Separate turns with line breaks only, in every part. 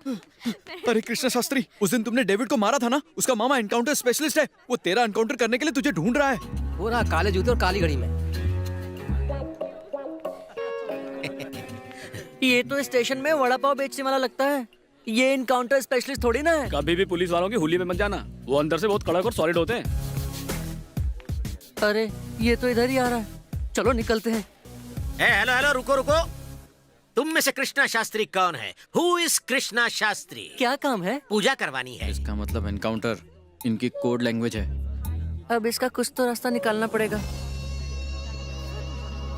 अरे कृष्णा शास्त्री, उस दिन तुमने डेविड को मारा था ना, उसका मामा एनकाउंटर स्पेशलिस्ट है। वो तेरा एनकाउंटर करने के लिए तुझे ढूंढ रहा है।
वो रहा काले जूते और काली घड़ी में। ये तो स्टेशन में वड़ा पाव बेचने वाला लगता है। ये इनकाउंटर स्पेशलिस्ट थोड़ी ना है।
कभी भी पुलिस वालों की हुली में मत जाना, वो अंदर से बहुत कड़क और सॉलिड होते हैं।
अरे ये तो इधर ही आ रहा है, चलो निकलते हैं।
हेलो हेलो, रुको रुको। तुम में से कृष्णा शास्त्री कौन है? Who is Krishna Shastri?
क्या काम है?
पूजा करवानी है।
इसका मतलब एनकाउंटर इनकी कोड लैंग्वेज है।
अब इसका कुछ तो रास्ता निकालना पड़ेगा।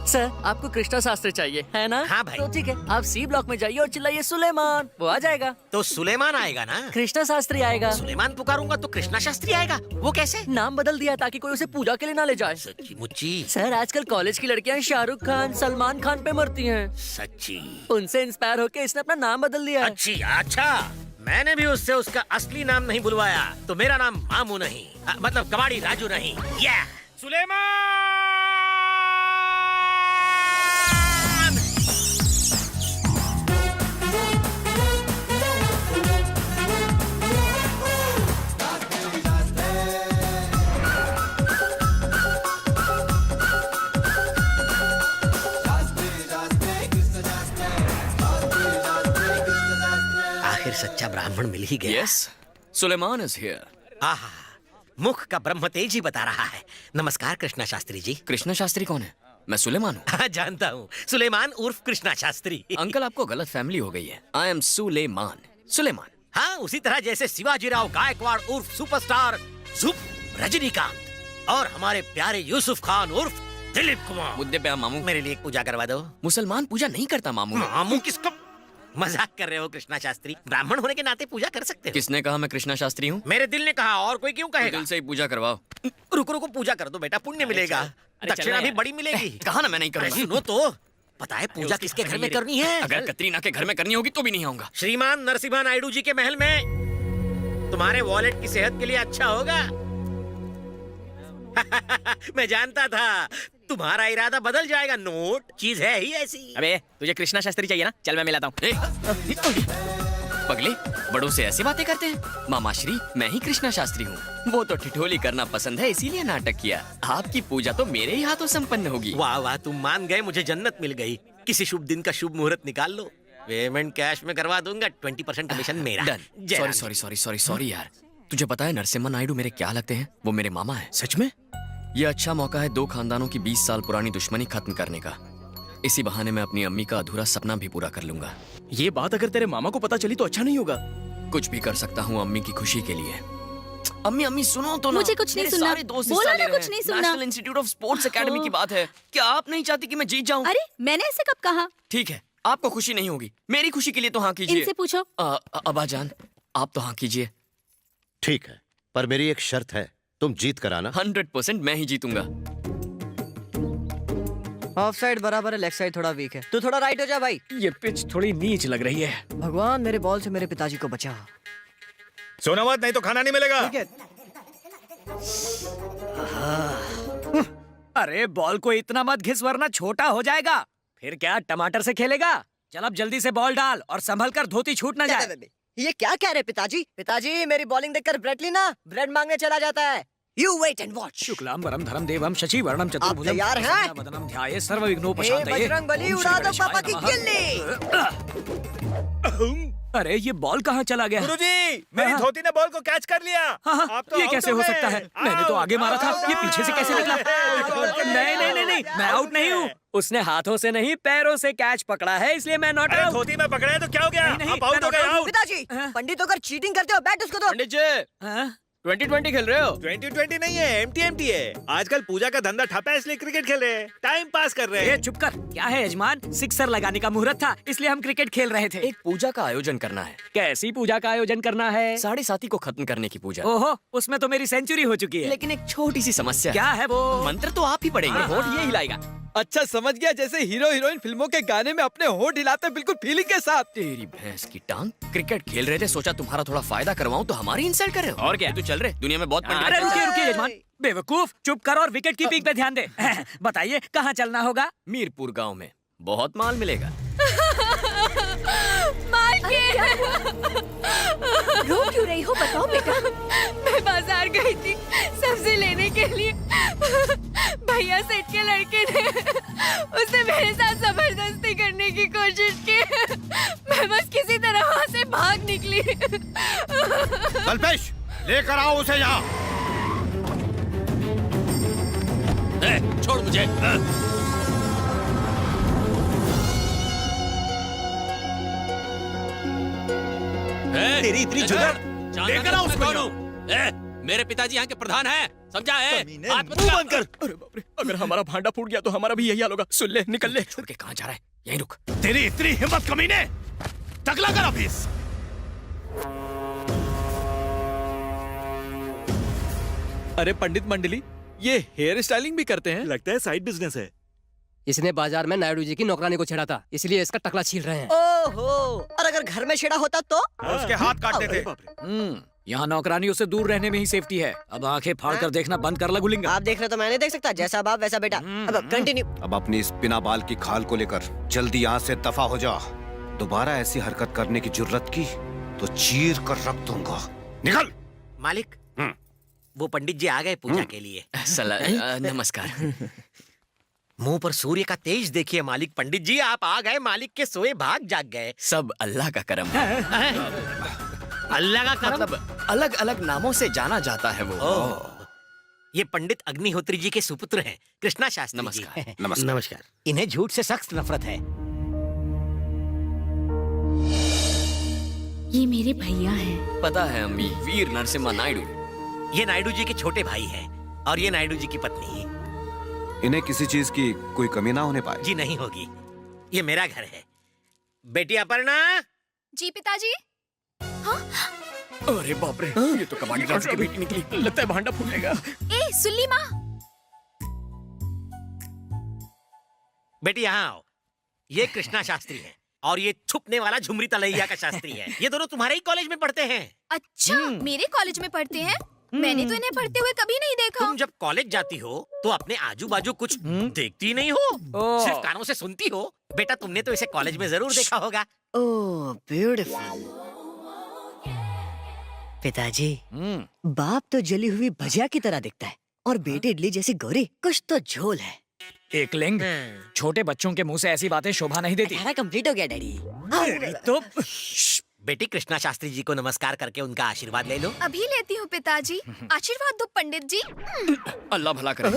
सर, आपको कृष्णा शास्त्री चाहिए है ना?
हाँ भाई।
तो ठीक है, आप सी ब्लॉक में जाइए और चिल्लाइए सुलेमान, वो आ जाएगा।
तो सुलेमान आएगा ना?
कृष्णा शास्त्री आएगा।
सुलेमान पुकारूंगा तो कृष्णा शास्त्री आएगा। वो कैसे?
नाम बदल दिया ताकि कोई उसे पूजा के लिए ना ले जाए।
सच्ची मुच्ची?
सर, आजकल कॉलेज की लड़कियां शाहरुख खान, सलमान खान पे मरती हैं।
सच्ची?
उनसे इंस्पायर होके इसने अपना नाम बदल दिया है।
अच्छी अच्छा, मैंने भी उससे उसका असली नाम नहीं बुलवाया तो मेरा नाम मामू नहीं, मतलब कबाड़ी राजू नहीं। या सुलेमान! आखिर सच्चा ब्राह्मण मिल ही गया।
Yes, Suleman is here.
आहा, मुख का ब्रह्म तेज ही बता रहा है। नमस्कार कृष्णा शास्त्री जी।
कृष्णा शास्त्री कौन है? मैं सुलेमान हूँ।
हाँ जानता हूँ, सुलेमान उर्फ कृष्णा शास्त्री।
अंकल, आपको गलत फैमिली हो गई है। I am Suleman. सुलेमान।
हाँ, उसी तरह जैसे शिवाजीराव गायकवाड़ उर्फ सुपरस्टार जुप रजनीकांत और हमारे प्यारे यूसुफ खान उर्फ दिलीप कुमार।
मुद्दे पे आप मामू।
मेरे लिए एक पूजा करवा दो।
मुसलमान पूजा नहीं करता मामू।
मामू किसको? मजाक कर रहे हो कृष्णा शास्त्री? ब्राह्मण होने के नाते पूजा कर सकते हो।
किसने कहा मैं कृष्णा शास्त्री हूँ?
मेरे दिल ने कहा, और कोई क्यों कहेगा?
दिल से ही पूजा करवाओ।
रुको रुको, पूजा कर दो बेटा, पुण्य मिलेगा। दक्षिणा भी बड़ी मिलेगी।
कहा ना मैं नहीं करूँगा।
सुनो तो, पता है पूजा किसके घर में करनी है?
अगर कतरीना के घर में करनी होगी तो भी नहीं आऊंगा।
श्रीमान नरसिम्हा नायडू जी के महल में। तुम्हारे वॉलेट की सेहत के लिए अच्छा होगा। मैं जानता था तुम्हारा इरादा बदल जाएगा। नोट चीज है ही ऐसी।
अबे तुझे कृष्णा शास्त्री चाहिए ना? चल मैं मिलाता हूँ।
पगले, बड़ों से ऐसी बातें करते हैं? मामा श्री, मैं ही कृष्णा शास्त्री हूँ। वो तो ठिठोली करना पसंद है, इसीलिए नाटक किया। आपकी पूजा तो मेरे ही हाथों संपन्न होगी।
वाह वाह, तुम मान गए, मुझे जन्नत मिल गई। किसी शुभ दिन का शुभ मुहूर्त निकाल लो, पेमेंट कैश में करवा दूंगा। 20% कमीशन मेरा।
डन। सॉरी यार। तुझे पता है नरसिम्हा नायडू मेरे क्या लगते हैं? वो मेरे मामा है।
सच में?
ये अच्छा मौका है दो खानदानों की 20 साल पुरानी दुश्मनी खत्म करने का। इसी बहाने मैं अपनी अम्मी का अधूरा सपना भी पूरा कर लूंगा।
ये बात अगर तेरे मामा को पता चली तो अच्छा नहीं होगा।
कुछ भी कर सकता हूँ अम्मी की खुशी के लिए। अम्मी सुनो तो ना।
मुझे कुछ नहीं
मेरे
सुनना।
सारे दोस्त
बोला
हिस्सा
ना
ले रहे
कुछ
हैं।
नहीं सुनना।
National institute of sports academy की बात है। क्या आप नहीं चाहती कि मैं जीत जाऊं?
अरे मैंने ऐसे कब कहा?
ठीक है, आपको खुशी नहीं होगी, मेरी खुशी के लिए तो हाँ कीजिए।
इनसे पूछो।
अब्बा जान, आप तो हाँ कीजिए।
ठीक है, पर मेरी एक शर्त है, तुम जीत कर आना।
100% मैं ही जीतूंगा।
ऑफ साइड बराबर है, लेग साइड थोड़ा वीक है। तू थोड़ा राइट हो जा भाई।
ये पिच थोड़ी नीच लग रही है।
भगवान मेरे बॉल से मेरे पिताजी को बचा।
सोना मत, नहीं तो खाना नहीं मिलेगा।
ठीक है।
अरे बॉल को इतना मत घिस वरना छोटा हो जाएगा। फिर क्या टमाटर से खेलेगा? चल अब जल्दी से बॉल डाल और संभल कर धोती छूट ना जाए।
ये क्या कह रहे पिताजी? पिताजी मेरी बॉलिंग देखकर ब्रेट ली ना, ब्रेड मांगने चला जाता है। You wait and watch.
शुक्लाम वरम धरम देवम शशि वर्णम चतुर्भुजम
तैयार हैं?
वदनम ध्याये सर्व विघ्नोपशांतये।
बजरंगबली उड़ा दो पापा की गिल्ली।
अरे ये बॉल कहाँ चला गया?
गुरुजी, मेरी धोती ने बॉल को कैच कर लिया।
हाँ,
आप तो
ये
आउट
कैसे हो
गए।
सकता है? मैंने तो आगे मारा था, ये पीछे से कैसे निकला? नहीं, मैं आउट नहीं हूँ। उसने हाथों से नहीं पैरों से कैच पकड़ा है, इसलिए मैं नॉट
अरे
आउट।
धोती में पकड़ा है तो क्या हो गया?
नहीं,
आप आउट हो गए। आउट।
पिताजी पंडित होकर चीटिंग करते हो, बैट उसको दो।
पंडित जी, 2020 खेल रहे हो?
2020 नहीं है, एमटी है। आजकल पूजा का धंधा ठप है, इसलिए क्रिकेट खेल रहे हैं, टाइम पास कर रहे
ये
हैं।
चुप कर। क्या है यजमान, सिक्सर लगाने का मुहूर्त था, इसलिए हम क्रिकेट खेल रहे थे।
एक पूजा का आयोजन करना है।
कैसी पूजा का आयोजन करना है?
7.5 को खत्म करने की पूजा।
ओहो, उसमें तो मेरी सेंचुरी हो चुकी है।
लेकिन एक छोटी सी समस्या है।
क्या है वो?
मंत्र तो आप ही पढ़ेंगे, होठ ये हिलाएगा।
अच्छा समझ गया, जैसे हीरो हीरोइन फिल्मों के गाने में अपने होठ हिलाते हैं, बिल्कुल फीलिंग के साथ।
तेरी भैंस की टांग। क्रिकेट खेल रहे थे, सोचा तुम्हारा थोड़ा फायदा करवाऊं तो हमारी इंसल्ट कर रहे हो।
और क्या?
तू चल रहे, दुनिया में बहुत पंडित
अरे
हैं।
रुकिए यजमान, बेवकूफ, चुप कर और विकेट कीपिंग पे ध्यान दे। बताइए कहाँ चलना होगा?
मीरपुर गांव में बहुत माल मिलेगा।
मार के भागने की कोशिश की। मैं बस किसी तरह वहाँ से भाग निकली।
कल्पेश, लेकर आओ उसे यहाँ।
छोड़ मुझे।
तेरी इतनी जुगत।
लेकर आओ उसको। मेरे पिताजी यहाँ के प्रधान हैं, समझा है? हाथ मत लगा।
अरे बाप रे, अगर हमारा भांडा फूट गया तो हमारा भी यही हाल होगा। सुन ले, निकल ले।
छोड़ के कहाँ जा रहा है? यहीं रुक।
तेरी इतनी हिम्मत कमीने, टकला कर ऑफिस।
अरे पंडित मंडली, ये हेयर स्टाइलिंग भी करते हैं?
लगता है साइड बिजनेस है।
इसने बाजार में नायडू जी की नौकरानी को छेड़ा था, इसलिए इसका टकला छील रहे हैं।
ओहो, और अगर घर में छेड़ा होता तो?
उसके हाथ काटते थे।
यहाँ नौकरानियों से दूर रहने में ही सेफ्टी है। अब आंखें फाड़ कर देखना बंद कर ला गुलिंगा।
आप देख रहे तो मैं नहीं देख सकता। जैसा बाप वैसा बेटा। अब कंटिन्यू।
अब अपनी इस बिना बाल की खाल को लेकर जल्दी यहाँ से दफा हो जा। दोबारा ऐसी हरकत करने की जुर्रत की तो चीर कर रख दूंगा। निकल।
मालिक, वो पंडित जी आ गए पूजा के लिए।
नमस्कार।
मुंह पर सूर्य का तेज देखिए मालिक। पंडित जी आप आ गए, मालिक के सोए भाग जाग गए।
सब अल्लाह का करम है।
अल्लाह का करम।
मतलब अलग अलग नामों से जाना जाता है वो।
ये पंडित अग्निहोत्री जी के सुपुत्र हैं, कृष्णा शास्त्री
नमस्कार।
जी।
नमस्कार।
नमस्कार। इन्हें झूठ से सख्त नफरत है।
ये मेरे भैया हैं।
पता है अम्मी, वीर नरसिम्हा नायडू।
ये नायडू जी के छोटे भाई हैं और ये नायडू जी की पत्नी है।
इन्हें किसी चीज की कोई कमी ना होने पाए।
जी नहीं होगी, ये मेरा घर है। बेटी अपर्णा।
जी पिताजी।
अरे बाप रे, ये तो कबाड़ी राजू की बेटी निकली। लगता है भांडा फूटेगा।
ए सुल्ली माँ।
बेटी यहाँ आओ। ये कृष्णा शास्त्री है और ये छुपने वाला झुमरी तलैया का शास्त्री है। ये दोनों तुम्हारे ही कॉलेज में पढ़ते हैं।
अच्छा, मेरे कॉलेज में पढ़ते हैं? मैंने तो इन्हें पढ़ते हुए कभी नहीं देखा।
तुम जब कॉलेज जाती हो तो अपने आजू बाजू कुछ देखती नहीं हो, सिर्फ कानों से सुनती हो। बेटा तुमने तो इसे कॉलेज में जरूर देखा होगा।
Oh beautiful. पिताजी, बाप तो जली हुई भजिया की तरह दिखता है और बेटी इडली जैसी गोरी। कुछ तो झोल है।
एक लिंग, छोटे बच्चों के मुंह से ऐसी बातें शोभा नहीं देती।
कंप्लीट हो गया डैडी।
तो
बेटी कृष्णा शास्त्री जी को नमस्कार करके उनका आशीर्वाद ले लो।
अभी लेती हूँ पिताजी। आशीर्वाद दो पंडित जी।
अल्लाह भला करे।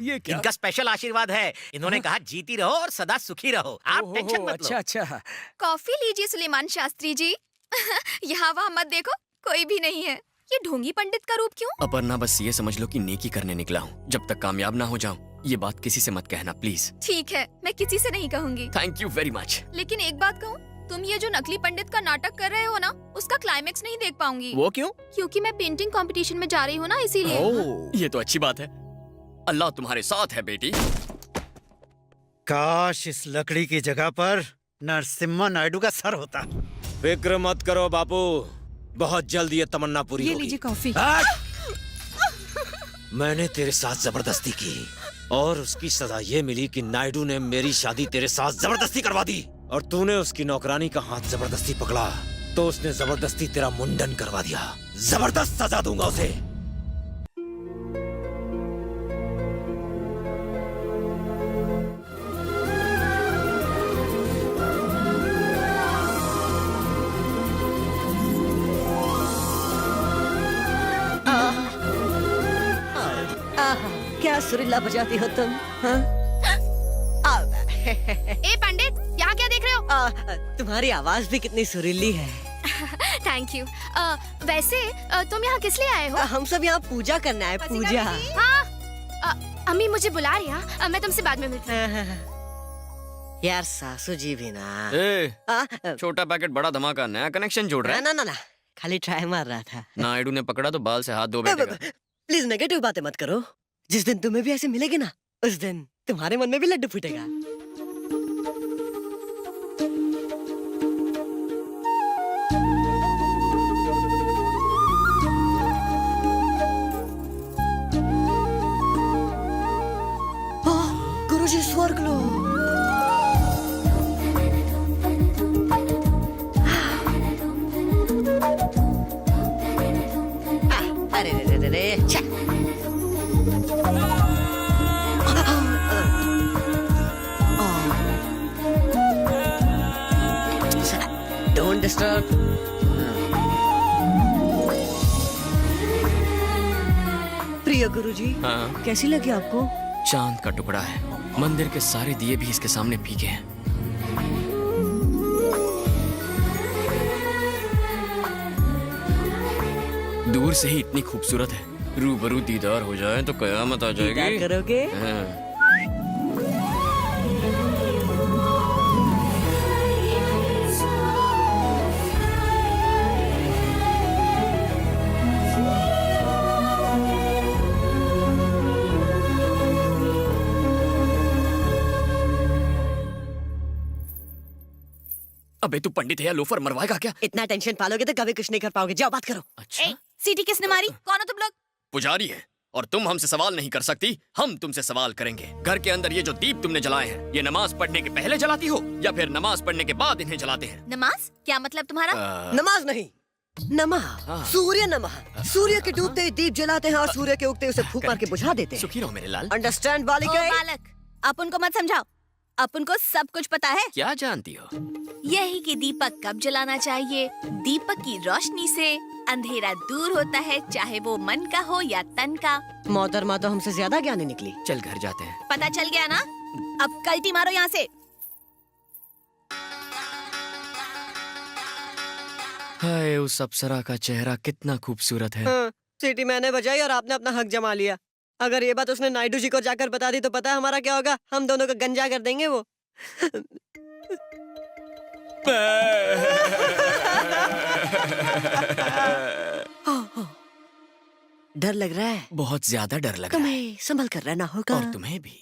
ये क्या?
इनका स्पेशल आशीर्वाद है। इन्होंने कहा जीती रहो और सदा सुखी रहो। आप टेंशन मत लो।
अच्छा अच्छा।
कॉफी लीजिए सुलेमान शास्त्री जी। यहाँ वहाँ मत देखो, कोई भी नहीं है। ये ढोंगी पंडित का रूप क्यों?
अपर्णा, बस ये समझ लो कि नेकी करने निकला हूँ। जब तक कामयाब ना हो जाऊँ, ये बात किसी से मत कहना प्लीज।
ठीक है, मैं किसी से नहीं कहूँगी।
Thank you very much.
लेकिन एक बात कहूँ, तुम ये जो नकली पंडित का नाटक कर रहे हो ना, उसका क्लाइमेक्स नहीं देख पाऊंगी।
वो क्यों?
क्योंकि मैं पेंटिंग कंपटीशन में जा रही हूँ ना, इसीलिए।
ये तो अच्छी बात है। अल्लाह तुम्हारे साथ है बेटी।
काश इस लकड़ी की जगह पर नरसिम्हा नायडू का सर होता।
फिक्र मत करो बापू, बहुत जल्द ये तमन्ना पूरी होगी।
लीजिए कॉफी।
मैंने तेरे साथ जबरदस्ती की और उसकी सजा ये मिली कि नायडू ने मेरी शादी तेरे साथ जबरदस्ती करवा दी और तूने उसकी नौकरानी का हाथ जबरदस्ती पकड़ा तो उसने जबरदस्ती तेरा मुंडन करवा दिया। जबरदस्त सजा दूंगा उसे।
क्या सुरीला बजाती हो तुम? हाँ?
ए पंडित, यहाँ क्या देख रहे हो?
तुम्हारी आवाज भी कितनी सुरीली है।
Thank you. वैसे तुम यहाँ किस लिए आए हो?
हम सब यहाँ पूजा करना है। पूजा।
हाँ, अम्मी मुझे बुला रही है। मैं तुमसे बाद में मिलती हूँ।
यार सासू जी भी ना।
छोटा पैकेट बड़ा धमाका, नया कनेक्शन जोड़ रहा है।
ना, खाली ट्राई मार रहा था।
नायडू ने पकड़ा तो बाल से हाथ धो बैठेगा।
प्लीज नेगेटिव बातें मत करो। जिस दिन तुम्हें भी ऐसे मिलेगी ना, उस दिन तुम्हारे मन में भी लड्डू फूटेगा। गुरुजी स्वर्ग लो। अरे रे रे रे छा। Don't disturb. प्रिय गुरुजी,
हाँ,
कैसी लगी आपको?
चांद का टुकड़ा है। मंदिर के सारे दिए भी इसके सामने फीके हैं। दूर से ही इतनी खूबसूरत है, रूबरू दीदार हो जाए तो कयामत आ
दीदार
जाएगी।
करोगे?
हाँ। अबे तू पंडित है या लोफर, मरवाएगा क्या?
इतना टेंशन पालोगे तो कभी कुछ नहीं कर पाओगे। जाओ बात करो।
अच्छा,
सीटी किसने मारी? कौन हो तुम लोग?
पुजारी है और तुम हमसे सवाल नहीं कर सकती, हम तुमसे सवाल करेंगे। घर के अंदर ये जो दीप तुमने जलाए हैं, ये नमाज पढ़ने के पहले जलाती हो या फिर नमाज पढ़ने के बाद इन्हें जलाते हैं?
नमाज? क्या मतलब तुम्हारा?
नमाज नहीं, नमः।
हाँ।
सूर्य नमः। सूर्य के डूबते ही दीप जलाते हैं और सूर्य के उगते ही उसे फूंक मार के बुझा देते हैं।
सुखी रहो मेरे लाल।
अंडरस्टैंड
ओ
बालिका?
बालक, अपन को मत समझाओ। अपन को सब कुछ पता है।
क्या जानती हो?
यही कि दीपक कब जलाना चाहिए। दीपक की रोशनी से अंधेरा दूर होता है, चाहे वो मन का हो या तन का।
मोहतरमा तो हमसे ज्यादा ज्ञानी निकली।
चल घर जाते हैं।
पता चल गया ना? अब कल्टी मारो यहाँ से।
हाय, उस अप्सरा का चेहरा कितना खूबसूरत है।
हाँ, सीटी मैंने बजाई और आपने अपना हक जमा लिया। अगर ये बात उसने नायडू जी को जाकर बता दी तो पता है हमारा क्या होगा? हम दोनों को गंजा कर देंगे वो। डर लग रहा है?
बहुत ज्यादा डर लग रहा है।
तुम्हें संभल कर रहना होगा।
और तुम्हें भी।